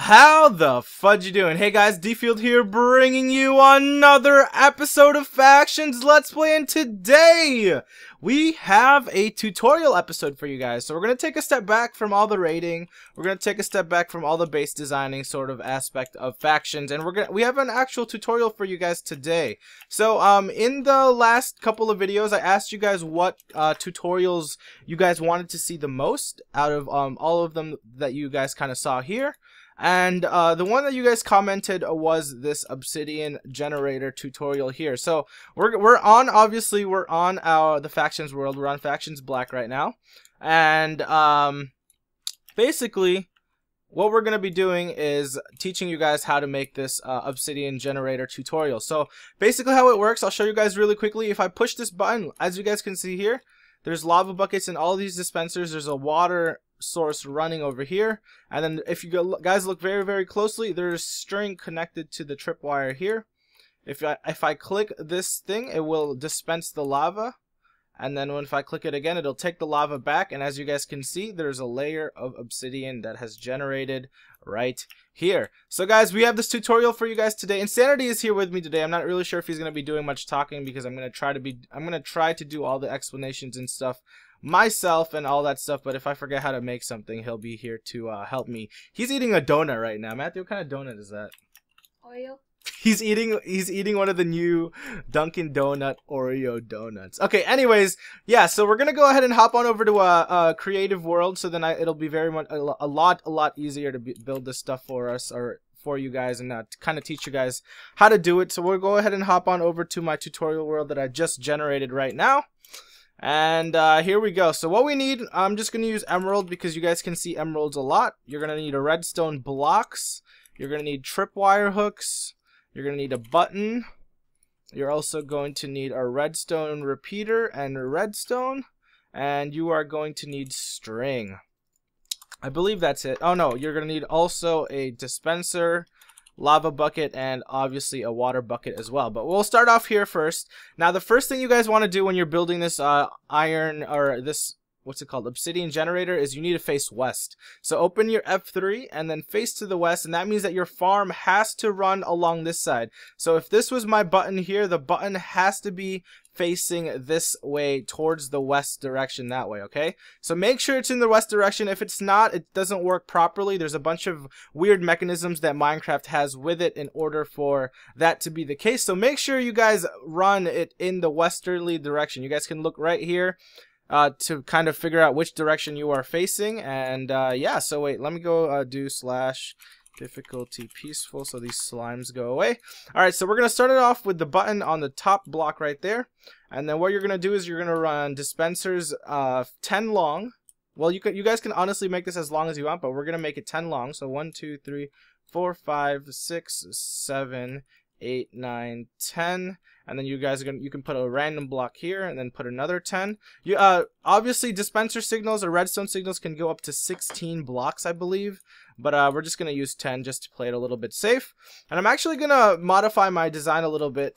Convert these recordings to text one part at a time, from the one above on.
How the fudge you doing? Hey guys, DField here, bringing you another episode of Factions Let's Play, and today we have a tutorial episode for you guys. So we're going to take a step back from all the raiding, we're going to take a step back from all the base designing sort of aspect of Factions, and we have an actual tutorial for you guys today. So in the last couple of videos, I asked you guys what tutorials you guys wanted to see the most out of all of them that you guys kind of saw here. And the one that you guys commented was this Obsidian generator tutorial here. So we're on the Factions world. We're on Factions Black right now, and basically what we're gonna be doing is teaching you guys how to make this Obsidian generator tutorial. So basically how it works, I'll show you guys really quickly. If I push this button, as you guys can see here, there's lava buckets in all these dispensers. There's a water source running over here, and then if you guys look very closely, there's string connected to the tripwire here. If I click this thing, it will dispense the lava, and then if I click it again, it'll take the lava back, and as you guys can see, there's a layer of obsidian that has generated right here. So guys, we have this tutorial for you guys today. Insanity is here with me today. I'm not really sure if he's going to be doing much talking because I'm going to try to do all the explanations and stuff myself and all that stuff, but if I forget how to make something, he'll be here to help me. He's eating a donut right now. Matthew, what kind of donut is that? Oreo. He's eating one of the new Dunkin' Donut Oreo donuts. Okay, anyways, yeah, so we're gonna go ahead and hop on over to a creative world, so then it'll be very much a lot easier to build this stuff for us, or for you guys, and kind of teach you guys how to do it. So we'll go ahead and hop on over to my tutorial world that I just generated right now. And here we go. So what we need, I'm just going to use emerald because you guys can see emeralds a lot. You're going to need a redstone blocks. You're going to need tripwire hooks. You're going to need a button. You're also going to need a redstone repeater and redstone. And you are going to need string. I believe that's it. Oh no, you're going to need also a dispenser, lava bucket, and obviously a water bucket as well. But we'll start off here first. Now the first thing you guys want to do when you're building this iron, or this, what's it called, obsidian generator, is you need to face west. So open your F3 and then face to the west, and that means that your farm has to run along this side. So if this was my button here, the button has to be facing this way towards the west direction, that way, okay? So make sure it's in the west direction. If it's not, it doesn't work properly. There's a bunch of weird mechanisms that Minecraft has with it in order for that to be the case. So make sure you guys run it in the westerly direction. You guys can look right here to kind of figure out which direction you are facing. And yeah, so wait, let me go do / difficulty peaceful so these slimes go away. Alright, so we're going to start it off with the button on the top block right there. And then what you're going to do is you're going to run dispensers 10 long. Well, you guys can honestly make this as long as you want, but we're going to make it 10 long. So 1, 2, 3, 4, 5, 6, 7, 8, 9, 10. And then you guys you can put a random block here and then put another 10. You obviously dispenser signals or redstone signals can go up to 16 blocks, I believe, but we're just gonna use 10 just to play it a little bit safe. And I'm actually gonna modify my design a little bit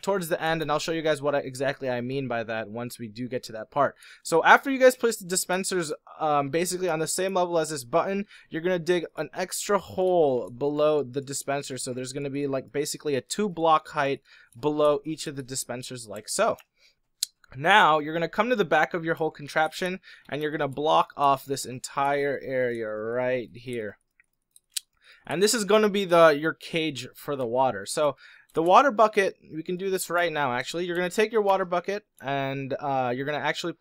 towards the end, and I'll show you guys what exactly I mean by that once we do get to that part. So after you guys place the dispensers basically on the same level as this button, you're gonna dig an extra hole below the dispenser. So there's gonna be like basically a 2-block height below each of the dispensers, like so. Now you're going to come to the back of your whole contraption and you're going to block off this entire area right here. And this is going to be your cage for the water. So the water bucket, we can do this right now actually. You're going to take your water bucket and you're going to actually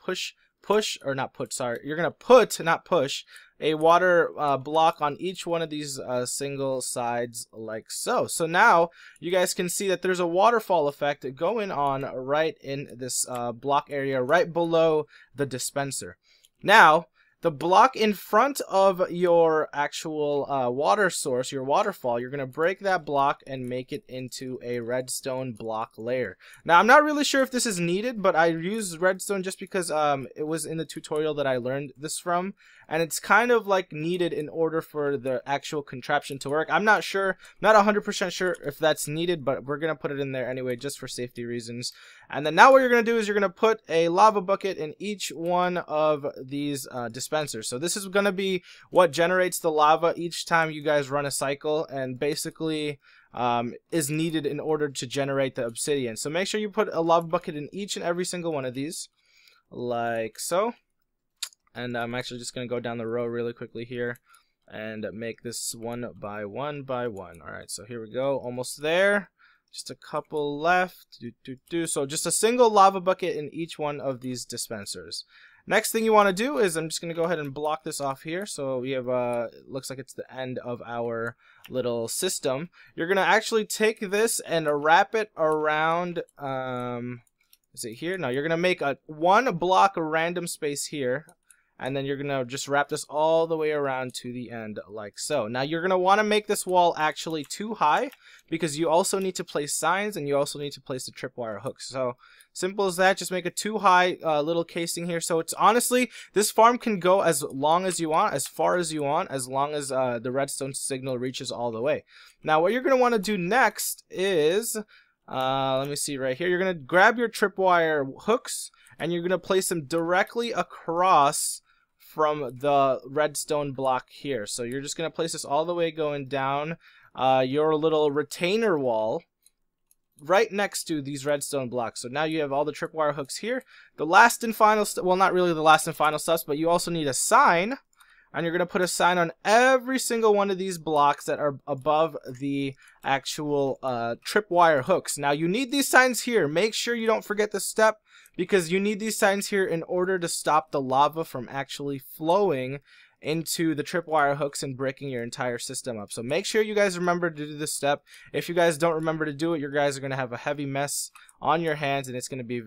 you're going to put, not push, a water block on each one of these single sides, like so. So now you guys can see that there's a waterfall effect going on right in this block area right below the dispenser. Now the block in front of your actual water source, your waterfall, you're going to break that block and make it into a redstone block layer. Now, I'm not really sure if this is needed, but I used redstone just because it was in the tutorial that I learned this from. And it's kind of like needed in order for the actual contraption to work. I'm not sure, not 100% sure if that's needed, but we're going to put it in there anyway, just for safety reasons. And then now what you're going to do is you're going to put a lava bucket in each one of these dispensers. dispenser. So this is going to be what generates the lava each time you guys run a cycle, and basically is needed in order to generate the obsidian. So make sure you put a lava bucket in each and every single one of these, like so. And I'm actually just going to go down the row really quickly here and make this one by one by one. Alright, so here we go, almost there. Just a couple left. So just a single lava bucket in each one of these dispensers. Next thing you want to do is, I'm just going to go ahead and block this off here. So we have, looks like it's the end of our little system. You're going to actually take this and wrap it around, is it here? No, you're going to make a 1 block of random space here. And then you're going to just wrap this all the way around to the end like so. Now you're going to want to make this wall actually too high, because you also need to place signs and you also need to place the tripwire hooks. So simple as that, just make a too high little casing here. So it's honestly, this farm can go as long as you want, as far as you want, as long as the redstone signal reaches all the way. Now what you're going to want to do next is, let me see right here, you're going to grab your tripwire hooks and you're going to place them directly across from the redstone block here. So you're just going to place this all the way going down your little retainer wall right next to these redstone blocks. So now you have all the tripwire hooks here. The last and final well, not really the last and final steps, but you also need a sign, and you're going to put a sign on every single one of these blocks that are above the actual tripwire hooks. Now you need these signs here. Make sure you don't forget this step, because you need these signs here in order to stop the lava from actually flowing into the tripwire hooks and breaking your entire system up. So make sure you guys remember to do this step. If you guys don't remember to do it, you guys are going to have a heavy mess on your hands, and it's going to be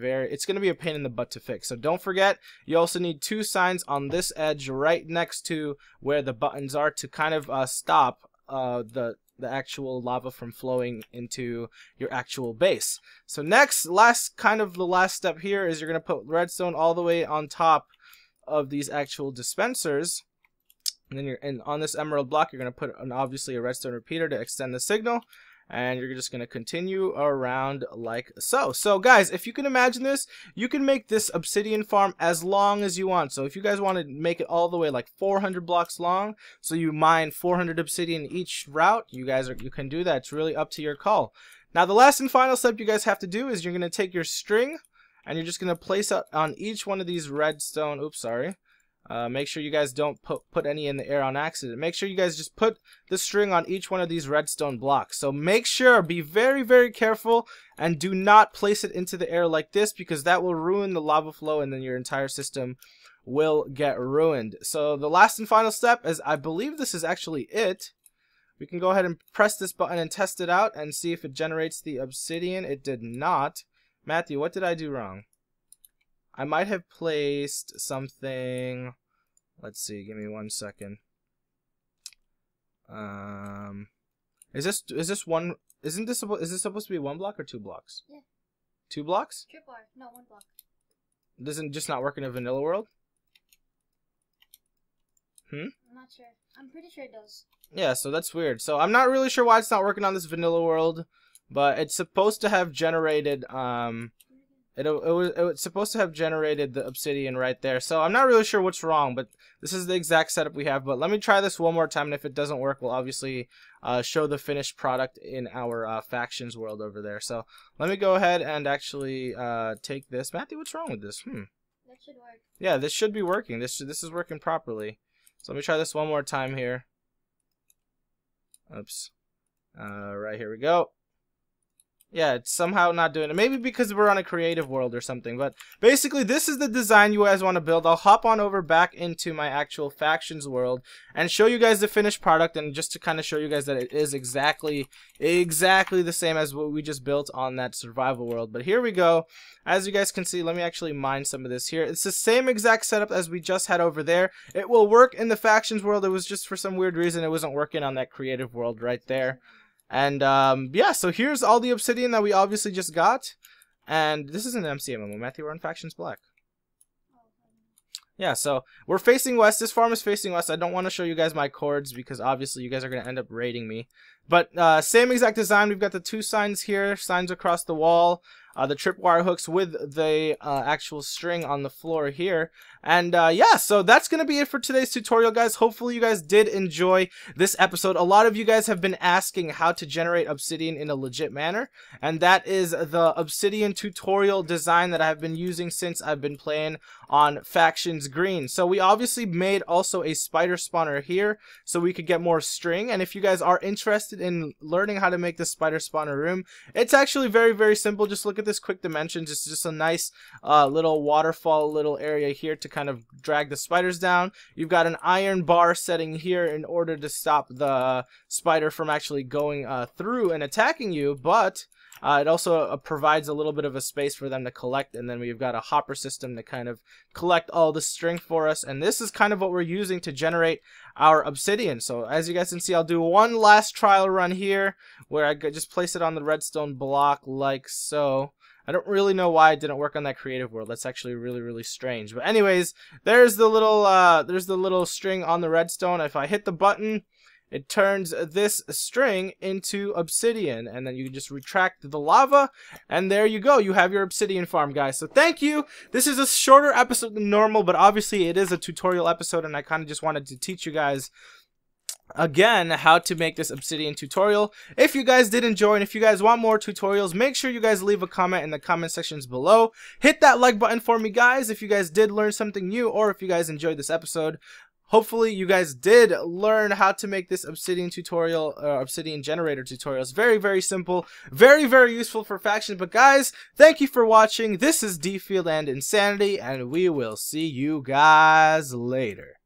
a pain in the butt to fix. So don't forget, you also need 2 signs on this edge right next to where the buttons are to kind of stop the actual lava from flowing into your actual base. So next, the last step here is you're going to put redstone all the way on top of these actual dispensers. And then on this emerald block, you're going to put obviously a redstone repeater to extend the signal. And you're just going to continue around like so. So guys, if you can imagine this, you can make this obsidian farm as long as you want. So if you guys want to make it all the way like 400 blocks long, so you mine 400 obsidian each route, you can do that. It's really up to your call. Now the last and final step you guys have to do is you're going to take your string and you're just going to place it on each one of these redstone, make sure you guys don't put any in the air on accident. Make sure you guys just put the string on each one of these redstone blocks. So make sure, be very, very careful, and do not place it into the air like this, because that will ruin the lava flow and then your entire system will get ruined. So the last and final step is, I believe this is actually it. We can go ahead and press this button and test it out and see if it generates the obsidian. It did not. Matthew, what did I do wrong? I might have placed something. Let's see, give me 1 second. Is this one? Is this supposed to be 1 block or 2 blocks? Yeah. 2 blocks? Tripwire, no, 1 block. Doesn't just not work in a vanilla world? I'm not sure. I'm pretty sure it does. Yeah, so that's weird. So I'm not really sure why it's not working on this vanilla world, but it's supposed to have generated it was supposed to have generated the obsidian right there. So I'm not really sure what's wrong, but this is the exact setup we have. But let me try this one more time, and if it doesn't work, we'll obviously show the finished product in our factions world over there. So let me go ahead and actually take this. Matthew, what's wrong with this? That should work. Yeah, this should be working. This is working properly. So let me try this one more time here. Oops. Right, here we go. Yeah, it's somehow not doing it. Maybe because we're on a creative world or something. But basically, this is the design you guys want to build. I'll hop on over back into my actual factions world and show you guys the finished product, and just to kind of show you guys that it is exactly the same as what we just built on that survival world. But here we go. As you guys can see, let me actually mine some of this here. It's the same exact setup as we just had over there. It will work in the factions world. It was just for some weird reason it wasn't working on that creative world right there. And yeah, so here's all the obsidian that we obviously just got. And this is an MCMMO. Matthew, we're on Factions Black. Yeah, so we're facing west. This farm is facing west. I don't want to show you guys my chords because obviously you guys are going to end up raiding me. But same exact design. We've got the 2 signs here, signs across the wall. The tripwire hooks with the actual string on the floor here. And yeah, so that's going to be it for today's tutorial, guys. Hopefully you guys did enjoy this episode. A lot of you guys have been asking how to generate obsidian in a legit manner. And that is the obsidian tutorial design that I've been using since I've been playing on Factions Green. So we obviously made also a spider spawner here so we could get more string. And if you guys are interested in learning how to make the spider spawner room, it's actually very, very simple. Just look at this quick dimensions. It's just a nice little waterfall little area here to kind of drag the spiders down. You've got an iron bar setting here in order to stop the spider from actually going through and attacking you, but it also provides a little bit of a space for them to collect, and then we've got a hopper system to kind of collect all the string for us, and this is kind of what we're using to generate our obsidian. So as you guys can see, I'll do one last trial run here where I just place it on the redstone block like so. I don't really know why it didn't work on that creative world. That's actually really, really strange. But anyways, there's the little string on the redstone. If I hit the button, it turns this string into obsidian, and then you just retract the lava, and there you go. You have your obsidian farm, guys. So thank you. This is a shorter episode than normal, but obviously it is a tutorial episode, and I kind of just wanted to teach you guys again how to make this obsidian tutorial. If you guys did enjoy, and if you guys want more tutorials, make sure you guys leave a comment in the comment sections below. Hit that like button for me, guys, if you guys did learn something new, or if you guys enjoyed this episode. Hopefully you guys did learn how to make this obsidian tutorial, obsidian generator tutorial. It's very, very simple, very, very useful for factions. But guys, thank you for watching. This is DField and Insanity, and we will see you guys later.